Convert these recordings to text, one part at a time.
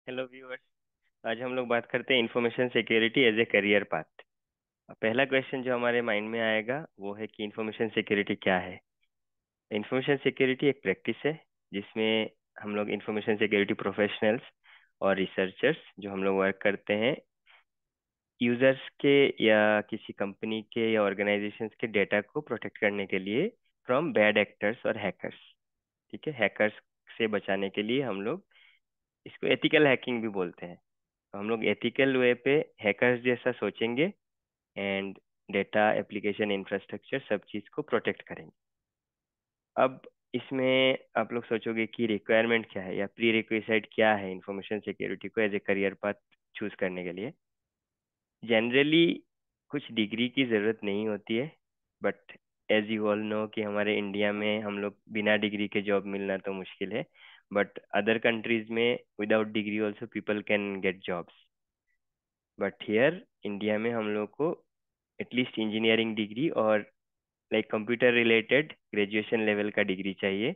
Hello viewers. आज हम लोग बात करते हैं information security as a career path. पहला क्वेश्चन जो हमारे माइंड में आएगा वो है कि इंफॉर्मेशन सिक्योरिटी क्या है। इंफॉर्मेशन सिक्योरिटी एक प्रैक्टिस है जिसमें हम लोग इंफॉर्मेशन सिक्योरिटी प्रोफेशनल्स और रिसर्चर्स जो हम लोग वर्क करते हैं यूजर्स के या किसी कंपनी के या ऑर्गेनाइजेशंस के डेटा को प्रोटेक्ट करने के लिए फ्रॉम बैड एक्टर्स और हैकर्स। ठीक है, हैकर्स से बचाने के लिए हम लोग इसको एथिकल हैकिंग भी बोलते हैं। तो हम लोग एथिकल वे पे हैकर्स जैसा सोचेंगे एंड डेटा एप्लीकेशन इंफ्रास्ट्रक्चर सब चीज़ को प्रोटेक्ट करेंगे। अब इसमें आप लोग सोचोगे कि रिक्वायरमेंट क्या है या प्री रिक्विजिट क्या है इंफॉर्मेशन सिक्योरिटी को as a career path choose करने के लिए। जनरली कुछ डिग्री की ज़रूरत नहीं होती है, but as you all know कि हमारे इंडिया में हम लोग बिना डिग्री के जॉब मिलना तो मुश्किल है। बट अदर कंट्रीज में without degree also people can get jobs. But here India में हम लोग को एटलीस्ट इंजीनियरिंग डिग्री और like computer related graduation level का डिग्री चाहिए।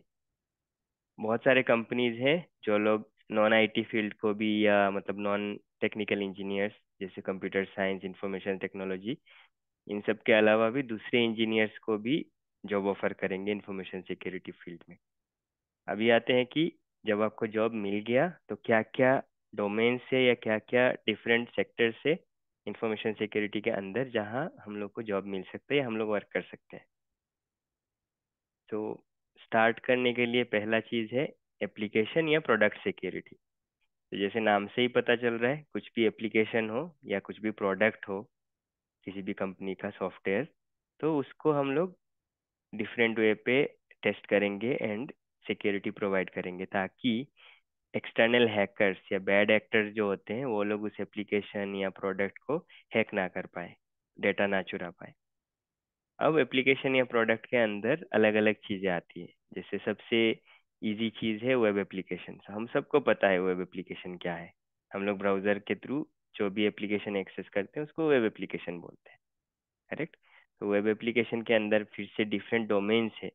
बहुत सारे कंपनीज हैं जो लोग नॉन आईटी फील्ड को भी या मतलब नॉन टेक्निकल इंजीनियर्स जैसे computer science information technology in सब के अलावा भी दूसरे इंजीनियर्स को भी जॉब ऑफर करेंगे इंफॉर्मेशन सिक्योरिटी फील्ड में। अभी आते हैं कि जब आपको जॉब मिल गया तो क्या क्या डोमेन से या क्या क्या डिफरेंट सेक्टर से इंफॉर्मेशन सिक्योरिटी के अंदर जहां हम लोग को जॉब मिल सकता है या हम लोग वर्क कर सकते हैं। तो स्टार्ट करने के लिए पहला चीज़ है एप्लीकेशन या प्रोडक्ट सिक्योरिटी। तो जैसे नाम से ही पता चल रहा है, कुछ भी एप्लीकेशन हो या कुछ भी प्रोडक्ट हो किसी भी कंपनी का सॉफ्टवेयर, तो उसको हम लोग डिफरेंट वे पे टेस्ट करेंगे एंड सिक्योरिटी प्रोवाइड करेंगे ताकि एक्सटर्नल हैकर्स या बैड एक्टर्स जो होते हैं वो लोग उस एप्लीकेशन या प्रोडक्ट को हैक ना कर पाए, डेटा ना चुरा पाए। अब एप्लीकेशन या प्रोडक्ट के अंदर अलग अलग चीज़ें आती है। जैसे सबसे इजी चीज़ है वेब एप्लीकेशन। हम सबको पता है वेब एप्लीकेशन क्या है। हम लोग ब्राउज़र के थ्रू जो भी एप्लीकेशन एक्सेस करते हैं उसको वेब एप्लीकेशन बोलते हैं। करेक्ट। तो वेब एप्लीकेशन के अंदर फिर से डिफरेंट डोमेन्स है।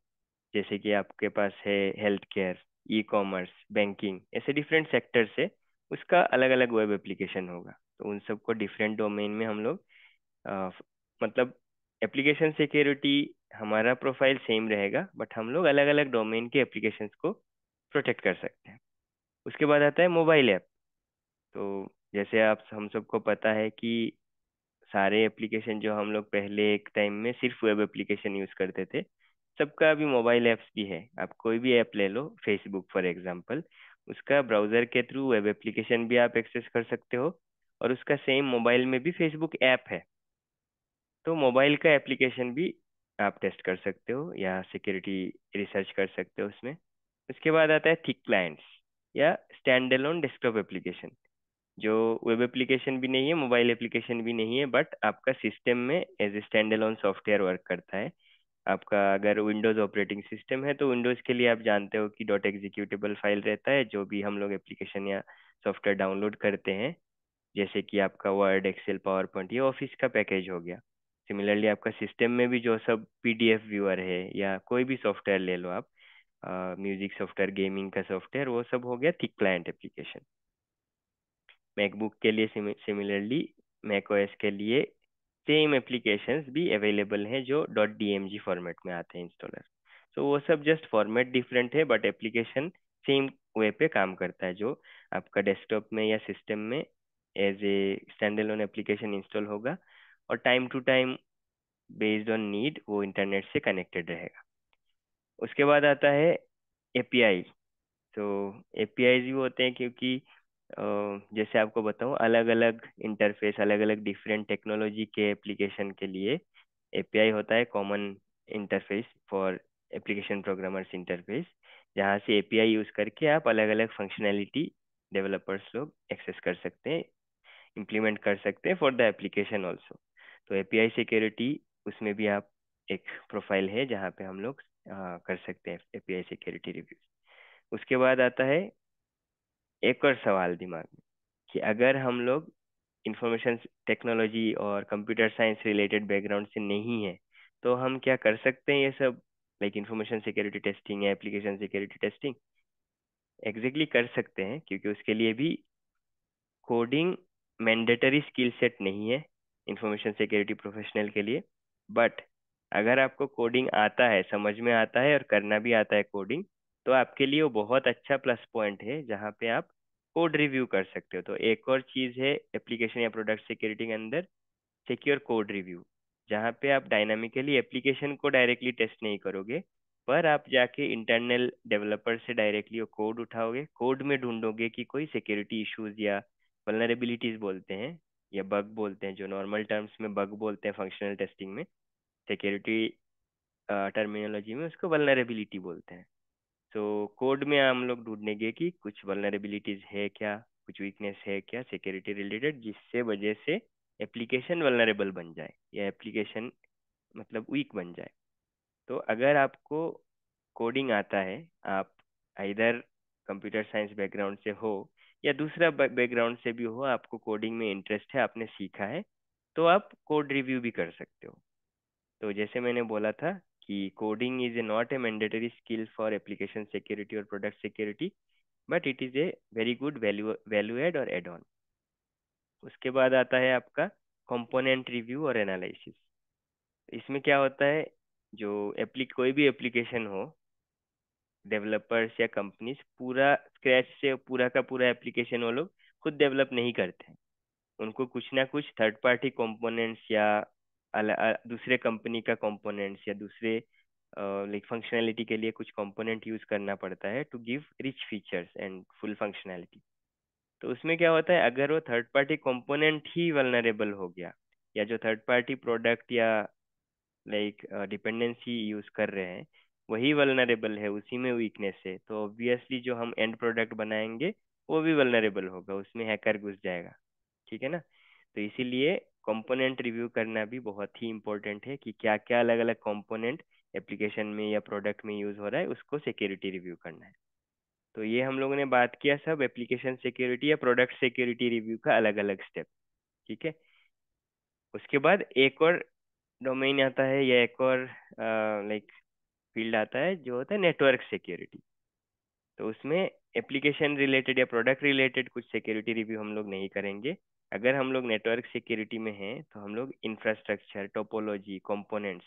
जैसे कि आपके पास है health care, e commerce, banking, ऐसे डिफरेंट सेक्टर से उसका अलग अलग वेब एप्लीकेशन होगा। तो उन सबको डिफरेंट डोमेन में हम लोग अ, मतलब एप्लीकेशन सिक्योरिटी हमारा प्रोफाइल सेम रहेगा बट हम लोग अलग अलग डोमेन के एप्लीकेशंस को प्रोटेक्ट कर सकते हैं। उसके बाद आता है मोबाइल ऐप। तो जैसे आप हम सबको पता है कि सारे एप्लीकेशन जो हम लोग पहले एक टाइम में सिर्फ वेब एप्लीकेशन यूज करते थे, सबका अभी मोबाइल ऐप्स भी है। आप कोई भी ऐप ले लो, फेसबुक फॉर एग्जांपल, उसका ब्राउजर के थ्रू वेब एप्लीकेशन भी आप एक्सेस कर सकते हो और उसका सेम मोबाइल में भी फेसबुक ऐप है। तो मोबाइल का एप्लीकेशन भी आप टेस्ट कर सकते हो या सिक्योरिटी रिसर्च कर सकते हो उसमें। उसके बाद आता है थिक क्लाइंट्स या स्टैंड अलोन डेस्कटॉप एप्लीकेशन, जो वेब एप्लीकेशन भी नहीं है, मोबाइल एप्लीकेशन भी नहीं है, बट आपका सिस्टम में as a standalone software work करता है। आपका अगर विंडोज ऑपरेटिंग सिस्टम है तो विंडोज के लिए आप जानते हो कि डॉट एग्जीक्यूटेबल फाइल रहता है, जो भी हम लोग एप्लीकेशन या सॉफ्टवेयर डाउनलोड करते हैं, जैसे कि आपका वर्ड, एक्सेल, पावर पॉइंट, ये ऑफिस का पैकेज हो गया। सिमिलरली आपका सिस्टम में भी जो सब पीडीएफ व्यूअर है या कोई भी सॉफ्टवेयर ले लो आप, म्यूजिक सॉफ्टवेयर, गेमिंग का सॉफ्टवेयर, वो सब हो गया थिक क्लाइंट एप्लीकेशन। मैकबुक के लिए सिमिलरली मैक ओएस के लिए सेम एप्लीकेशंस भी अवेलेबल हैं जो डॉट डीएमजी फॉर्मेट में आते हैं इंस्टॉलर। तो वो सब जस्ट फॉर्मेट डिफरेंट है बट एप्लीकेशन सेम वे पे काम करता है, जो आपका डेस्कटॉप में या सिस्टम में as a standalone application install होगा और time to time based on need वो इंटरनेट से कनेक्टेड रहेगा। उसके बाद आता है एपीआई। तो एपीआई भी होते हैं क्योंकि जैसे आपको बताऊं, अलग अलग इंटरफेस, अलग अलग डिफरेंट टेक्नोलॉजी के एप्लीकेशन के लिए एपीआई होता है common interface for application programmers interface, जहाँ से एपीआई यूज करके आप अलग अलग फंक्शनैलिटी डेवलपर्स लोग एक्सेस कर सकते हैं, इम्प्लीमेंट कर सकते हैं फॉर द एप्लीकेशन ऑल्सो। तो एपीआई सिक्योरिटी, उसमें भी आप एक प्रोफाइल है जहाँ पे हम लोग कर सकते हैं एपीआई सिक्योरिटी रिव्यू। उसके बाद आता है एक और सवाल दिमाग में कि अगर हम लोग इंफॉर्मेशन टेक्नोलॉजी और कंप्यूटर साइंस रिलेटेड बैकग्राउंड से नहीं है तो हम क्या कर सकते हैं ये सब, लाइक इंफॉर्मेशन सिक्योरिटी टेस्टिंग या एप्लीकेशन सिक्योरिटी टेस्टिंग? एग्जैक्टली कर सकते हैं, क्योंकि उसके लिए भी कोडिंग मैंडेटरी स्किल सेट नहीं है इंफॉर्मेशन सिक्योरिटी प्रोफेशनल के लिए। बट अगर आपको कोडिंग आता है, समझ में आता है और करना भी आता है कोडिंग, तो आपके लिए वो बहुत अच्छा प्लस पॉइंट है जहाँ पे आप कोड रिव्यू कर सकते हो। तो एक और चीज़ है एप्लीकेशन या प्रोडक्ट सिक्योरिटी के अंदर, सिक्योर कोड रिव्यू, जहाँ पे आप डायनामिकली एप्लीकेशन को डायरेक्टली टेस्ट नहीं करोगे, पर आप जाके इंटरनल डेवलपर से डायरेक्टली वो कोड उठाओगे, कोड में ढूंढोगे कि कोई सिक्योरिटी इश्यूज या वल्नरेबिलिटीज बोलते हैं या बग बोलते हैं, जो नॉर्मल टर्म्स में बग बोलते हैं फंक्शनल टेस्टिंग में, सिक्योरिटी टर्मिनोलॉजी में उसको वल्नरेबिलिटी बोलते हैं। तो कोड में हम लोग ढूंढेंगे कि कुछ वल्नरेबिलिटीज है क्या, कुछ वीकनेस है क्या सिक्योरिटी रिलेटेड, जिससे वजह से एप्लीकेशन वल्नरेबल बन जाए या एप्लीकेशन मतलब वीक बन जाए। तो अगर आपको कोडिंग आता है, आप इधर कंप्यूटर साइंस बैकग्राउंड से हो या दूसरा बैकग्राउंड से भी हो, आपको कोडिंग में इंटरेस्ट है, आपने सीखा है, तो आप कोड रिव्यू भी कर सकते हो। तो जैसे मैंने बोला था कि coding is a not a mandatory skill for application security और product security, but it is a very good value value add और एड ऑन। उसके बाद आता है आपका कंपोनेंट रिव्यू और एनालिसिस। इसमें क्या होता है, जो एप्ली कोई भी एप्लीकेशन हो, डेवलपर्स या कंपनीज पूरा स्क्रैच से पूरा का पूरा एप्लीकेशन वो लोग खुद डेवलप नहीं करते हैं। उनको कुछ ना कुछ थर्ड पार्टी कंपोनेंट्स या दूसरे कंपनी का कंपोनेंट्स या दूसरे लाइक फंक्शनैलिटी के लिए कुछ कंपोनेंट यूज करना पड़ता है to give rich features and full functionality. तो उसमें क्या होता है, अगर वो थर्ड पार्टी कंपोनेंट ही वल्नरेबल हो गया, या जो थर्ड पार्टी प्रोडक्ट या लाइक डिपेंडेंसी यूज कर रहे हैं वही वल्नरेबल है, उसी में वीकनेस है, तो ऑब्वियसली जो हम एंड प्रोडक्ट बनाएंगे वो भी वल्नरेबल होगा, उसमें हैकर घुस जाएगा। ठीक है ना। तो इसीलिए कंपोनेंट रिव्यू करना भी बहुत ही इंपॉर्टेंट है कि क्या क्या अलग अलग कंपोनेंट एप्लीकेशन में या प्रोडक्ट में यूज हो रहा है, उसको सिक्योरिटी रिव्यू करना है। तो ये हम लोगों ने बात किया सब एप्लीकेशन सिक्योरिटी या प्रोडक्ट सिक्योरिटी रिव्यू का अलग अलग स्टेप। ठीक है। उसके बाद एक और डोमेन आता है या एक और लाइक फील्ड आता है जो होता है नेटवर्क सिक्योरिटी। तो उसमें एप्लीकेशन रिलेटेड या प्रोडक्ट रिलेटेड कुछ सिक्योरिटी रिव्यू हम लोग नहीं करेंगे। अगर हम लोग नेटवर्क सिक्योरिटी में हैं तो हम लोग infrastructure topology components,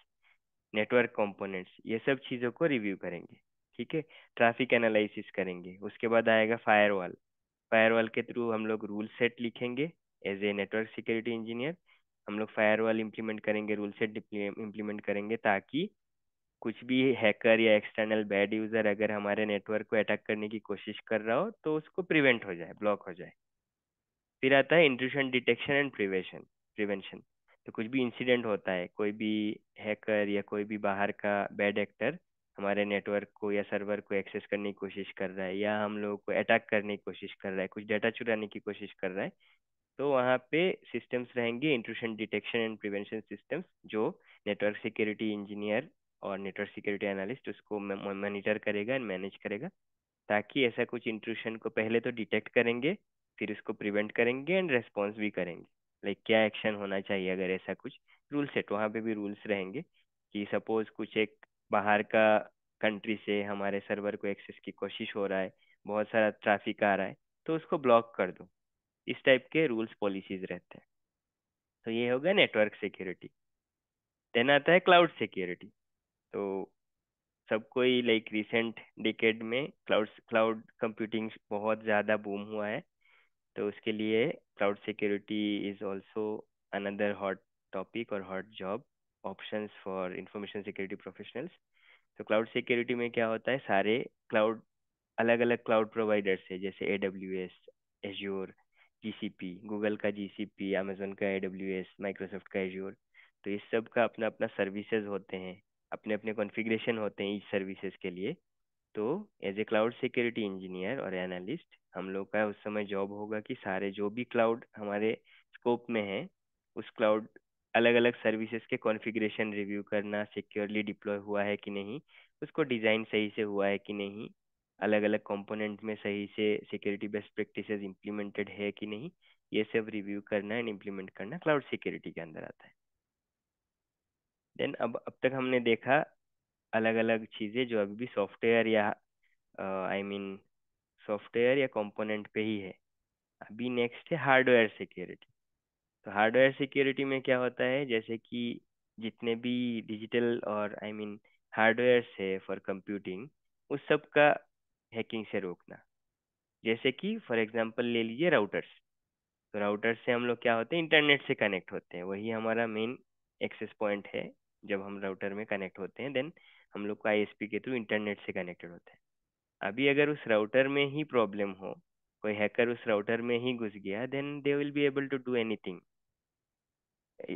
network components, ये सब चीज़ों को रिव्यू करेंगे। ठीक है। ट्रैफिक एनालिसिस करेंगे। उसके बाद आएगा फायरवॉल। फायरवॉल के थ्रू हम लोग रूल सेट लिखेंगे। As a network security engineer हम लोग फायरवॉल इम्प्लीमेंट करेंगे, रूल सेट इम्प्लीमेंट करेंगे, ताकि कुछ भी हैकर या एक्सटर्नल बैड यूजर अगर हमारे नेटवर्क को अटैक करने की कोशिश कर रहा हो तो उसको प्रिवेंट हो जाए, ब्लॉक हो जाए। फिर आता है इंट्रूशन डिटेक्शन एंड प्रिवेंशन। तो कुछ भी इंसिडेंट होता है, कोई भी हैकर या कोई भी बाहर का बैड एक्टर हमारे नेटवर्क को या सर्वर को एक्सेस करने की कोशिश कर रहा है या हम लोगों को अटैक करने की कोशिश कर रहा है, कुछ डाटा चुराने की कोशिश कर रहा है, तो वहाँ पे सिस्टम्स रहेंगे intrusion detection and prevention systems, जो नेटवर्क सिक्योरिटी इंजीनियर और नेटवर्क सिक्योरिटी एनालिस्ट उसको मॉनिटर करेगा एंड मैनेज करेगा, ताकि ऐसा कुछ इंट्रूशन को पहले तो डिटेक्ट करेंगे, फिर उसको प्रिवेंट करेंगे एंड रेस्पॉन्स भी करेंगे। लाइक क्या एक्शन होना चाहिए अगर ऐसा कुछ रूल सेट, वहाँ पे भी रूल्स रहेंगे कि सपोज कुछ एक बाहर का कंट्री से हमारे सर्वर को एक्सेस की कोशिश हो रहा है, बहुत सारा ट्रैफिक आ रहा है, तो उसको ब्लॉक कर दो। इस टाइप के रूल्स पॉलिसीज रहते हैं। तो ये हो गया नेटवर्क सिक्योरिटी। देन आता है क्लाउड सिक्योरिटी। तो सब कोई लाइक रिसेंट डिकेड में क्लाउड क्लाउड कंप्यूटिंग बहुत ज़्यादा बूम हुआ है, तो उसके लिए cloud security is also another hot topic और hot job options for information security professionals. तो क्लाउड सिक्योरिटी में क्या होता है, सारे क्लाउड अलग अलग क्लाउड प्रोवाइडर्स है, जैसे AWS, एज्योर, GCP, गूगल का GCP, अमेजोन का AWS, माइक्रोसॉफ्ट का एज्योर। तो इस सब का अपना अपना सर्विसेज होते हैं, अपने अपने कॉन्फ़िगरेशन होते हैं इस सर्विसेज के लिए। तो as a cloud security engineer और एनालिस्ट हम लोग का उस समय जॉब होगा कि सारे जो भी क्लाउड हमारे स्कोप में है, उस क्लाउड अलग अलग सर्विसेज के कॉन्फ़िगरेशन रिव्यू करना, सिक्योरली डिप्लॉय हुआ है कि नहीं, उसको डिज़ाइन सही से हुआ है कि नहीं, अलग अलग कंपोनेंट में सही से सिक्योरिटी बेस्ट प्रैक्टिसेस इम्प्लीमेंटेड है कि नहीं, ये सब रिव्यू करना एंड इम्प्लीमेंट करना क्लाउड सिक्योरिटी के अंदर आता है। देन अब तक हमने देखा अलग अलग चीज़ें जो अभी भी सॉफ्टवेयर या आई मीन सॉफ्टवेयर या कंपोनेंट पे ही है। अभी नेक्स्ट है हार्डवेयर सिक्योरिटी। तो हार्डवेयर सिक्योरिटी में क्या होता है, जैसे कि जितने भी डिजिटल और आई मीन हार्डवेयर है फॉर कंप्यूटिंग, उस सब का हैकिंग से रोकना। जैसे कि फॉर एग्जांपल ले लीजिए राउटर्स। तो राउटर से हम लोग क्या होते हैं, इंटरनेट से कनेक्ट होते हैं, वही हमारा मेन एक्सेस पॉइंट है। जब हम राउटर में कनेक्ट होते हैं देन हम लोग को आईएसपी के थ्रू इंटरनेट से कनेक्टेड होते हैं। अभी अगर उस राउटर में ही प्रॉब्लम हो, कोई हैकर उस राउटर में ही घुस गया, then they will be able to do anything.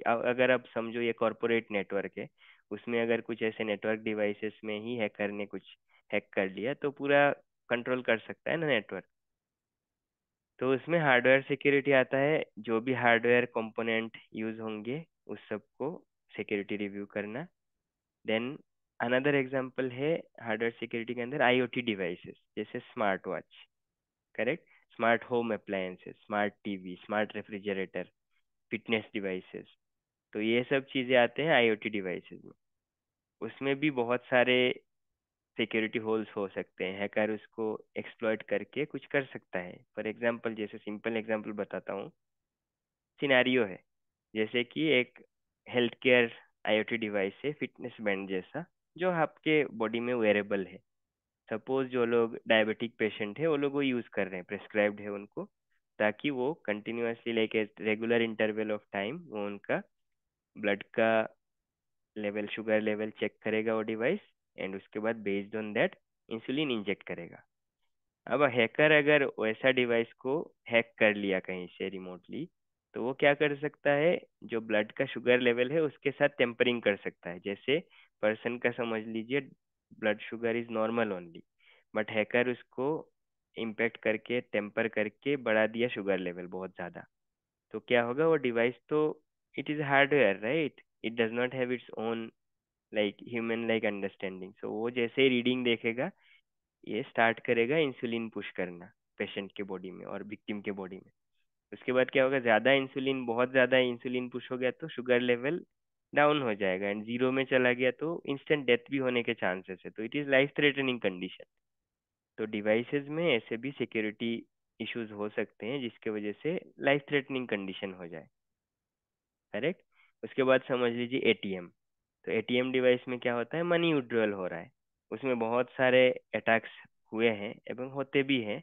अगर आप समझो ये कॉरपोरेट नेटवर्क है, उसमें अगर कुछ ऐसे नेटवर्क डिवाइसेस में ही हैकर ने कुछ हैक कर लिया तो पूरा कंट्रोल कर सकता है ना नेटवर्क। तो उसमें हार्डवेयर सिक्योरिटी आता है, जो भी हार्डवेयर कंपोनेंट यूज होंगे उस सब को सिक्योरिटी रिव्यू करना। देन अनदर एग्जांपल है हार्डवेयर सिक्योरिटी के अंदर आईओटी डिवाइसेस, जैसे smart watch, correct, smart home appliances, smart TV, smart refrigerator, fitness devices. तो ये सब चीज़ें आते हैं आईओटी डिवाइसेस में। उसमें भी बहुत सारे सिक्योरिटी होल्स हो सकते हैं, हैकर उसको एक्सप्लॉइट करके कुछ कर सकता है। फॉर एग्जांपल, जैसे सिंपल एग्जांपल बताता हूँ, सिनेरियो है जैसे कि एक हेल्थ केयर आईओटी डिवाइस है, फिटनेस बैंड जैसा, जो आपके बॉडी में वेरेबल है। सपोज जो लोग डायबिटिक पेशेंट है वो लोग वो यूज़ कर रहे हैं, प्रेस्क्राइब्ड है उनको, ताकि वो continuously like regular interval of time वो उनका ब्लड का लेवल, शुगर लेवल चेक करेगा वो डिवाइस, एंड उसके बाद based on that insulin inject करेगा। अब हैकर अगर वैसा डिवाइस को हैक कर लिया कहीं से रिमोटली, तो वो क्या कर सकता है, जो ब्लड का शुगर लेवल है उसके साथ टेम्परिंग कर सकता है। जैसे पर्सन का समझ लीजिए blood sugar is normal only, but hacker उसको इम्पेक्ट करके टेम्पर करके बढ़ा दिया शुगर लेवल बहुत ज़्यादा। तो क्या होगा, वो डिवाइस तो it is hardware right, it does not have its own like human like understanding. So वो जैसे ही रीडिंग देखेगा, ये स्टार्ट करेगा इंसुलिन पुश करना पेशेंट के बॉडी में और विक्टिम के बॉडी में। उसके बाद क्या होगा, ज़्यादा इंसुलिन, बहुत ज़्यादा इंसुलिन पुश हो गया तो शुगर लेवल डाउन हो जाएगा, एंड जीरो में चला गया तो इंस्टेंट डेथ भी होने के चांसेस है। तो it is life threatening condition. तो डिवाइसेस में ऐसे भी सिक्योरिटी इश्यूज हो सकते हैं जिसके वजह से लाइफ थ्रेटनिंग कंडीशन हो जाए, करेक्ट। उसके बाद समझ लीजिए एटीएम। तो एटीएम डिवाइस में क्या होता है, मनी विड्रॉल हो रहा है, उसमें बहुत सारे अटैक्स हुए हैं एवं होते भी हैं,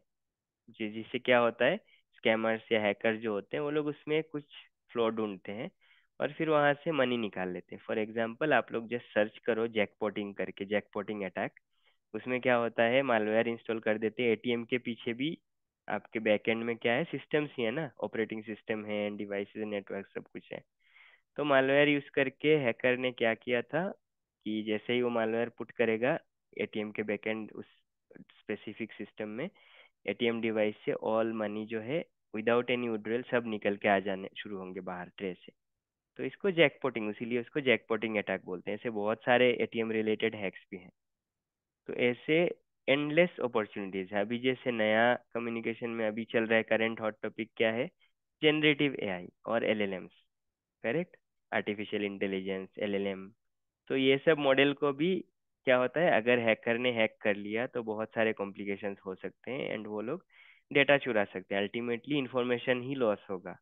जिससे क्या होता है, स्कैमर्स या हैकर जो होते हैं वो लोग उसमें कुछ फ्लॉ ढूंढते हैं और फिर वहां से मनी निकाल लेते हैं। फॉर एग्जांपल, आप लोग जस्ट सर्च करो जैकपॉटिंग करके, जैकपॉटिंग अटैक। उसमें क्या होता है, मालवेयर इंस्टॉल कर देते हैं, एटीएम के पीछे भी आपके बैकएंड में क्या है, सिस्टम्स ही है ना, ऑपरेटिंग सिस्टम है, डिवाइसेस, नेटवर्क, सब कुछ है। तो मालवेयर यूज करके हैकर ने क्या किया था कि जैसे ही वो मालवेयर पुट करेगा एटीएम के बैकएंड उस स्पेसिफिक सिस्टम में, एटीएम डिवाइस से ऑल मनी जो है विदाउट एनी विड्रॉल सब निकल के आ जाने शुरू होंगे बाहर ट्रे से। तो इसको जैकपॉटिंग, इसीलिए उसको जैकपॉटिंग अटैक बोलते हैं। ऐसे बहुत सारे एटीएम रिलेटेड हैक्स भी हैं। तो ऐसे एंडलेस अपॉर्चुनिटीज है। अभी जैसे नया कम्युनिकेशन में अभी चल रहा है, करंट हॉट टॉपिक क्या है, जनरेटिव एआई और LLMs, correct, artificial intelligence, LLM. तो ये सब मॉडल को भी क्या होता है, अगर हैकर ने हैक कर लिया तो बहुत सारे कॉम्प्लिकेशंस हो सकते हैं, एंड वो लोग डेटा चुरा सकते हैं, अल्टीमेटली इंफॉर्मेशन ही लॉस होगा,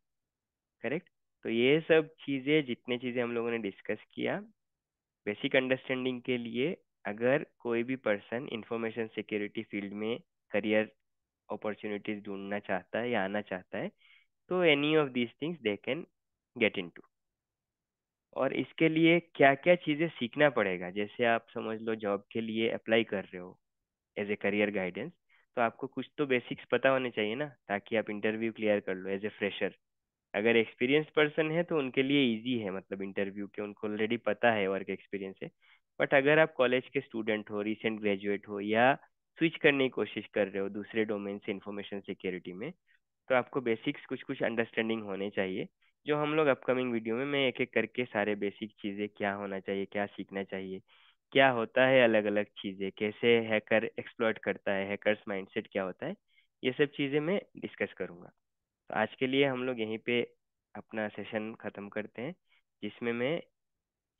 करेक्ट। तो ये सब चीज़ें, जितने चीज़ें हम लोगों ने डिस्कस किया, बेसिक अंडरस्टैंडिंग के लिए, अगर कोई भी पर्सन इंफॉर्मेशन सिक्योरिटी फील्ड में करियर अपॉर्चुनिटीज ढूंढना चाहता है या आना चाहता है, तो any of these things they can get into. और इसके लिए क्या क्या चीज़ें सीखना पड़ेगा, जैसे आप समझ लो जॉब के लिए अप्लाई कर रहे हो एज ए करियर गाइडेंस, तो आपको कुछ तो बेसिक्स पता होने चाहिए ना, ताकि आप इंटरव्यू क्लियर कर लो एज ए फ्रेशर। अगर एक्सपीरियंस पर्सन है तो उनके लिए इजी है, मतलब इंटरव्यू के उनको ऑलरेडी पता है, वर्क एक्सपीरियंस है। बट अगर आप कॉलेज के स्टूडेंट हो, रिसेंट ग्रेजुएट हो, या स्विच करने की कोशिश कर रहे हो दूसरे डोमेन से इंफॉर्मेशन सिक्योरिटी में, तो आपको बेसिक्स कुछ कुछ अंडरस्टैंडिंग होने चाहिए, जो हम लोग अपकमिंग वीडियो में मैं एक एक करके सारे बेसिक चीज़ें, क्या होना चाहिए, क्या सीखना चाहिए, क्या होता है अलग अलग चीज़ें, कैसे हैकर एक्सप्लॉइट करता है, हैकर्स माइंडसेट क्या होता है, ये सब चीज़ें मैं डिस्कस करूँगा। तो आज के लिए हम लोग यहीं पे अपना सेशन ख़त्म करते हैं, जिसमें मैं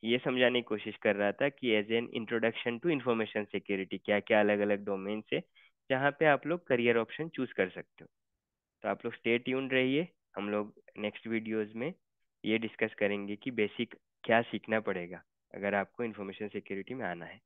ये समझाने की कोशिश कर रहा था कि as an introduction to information security क्या क्या अलग अलग डोमेन से जहाँ पे आप लोग करियर ऑप्शन चूज कर सकते हो। तो आप लोग स्टे ट्यून रहिए। हम लोग नेक्स्ट वीडियोस में ये डिस्कस करेंगे कि बेसिक क्या सीखना पड़ेगा अगर आपको इंफॉर्मेशन सिक्योरिटी में आना है।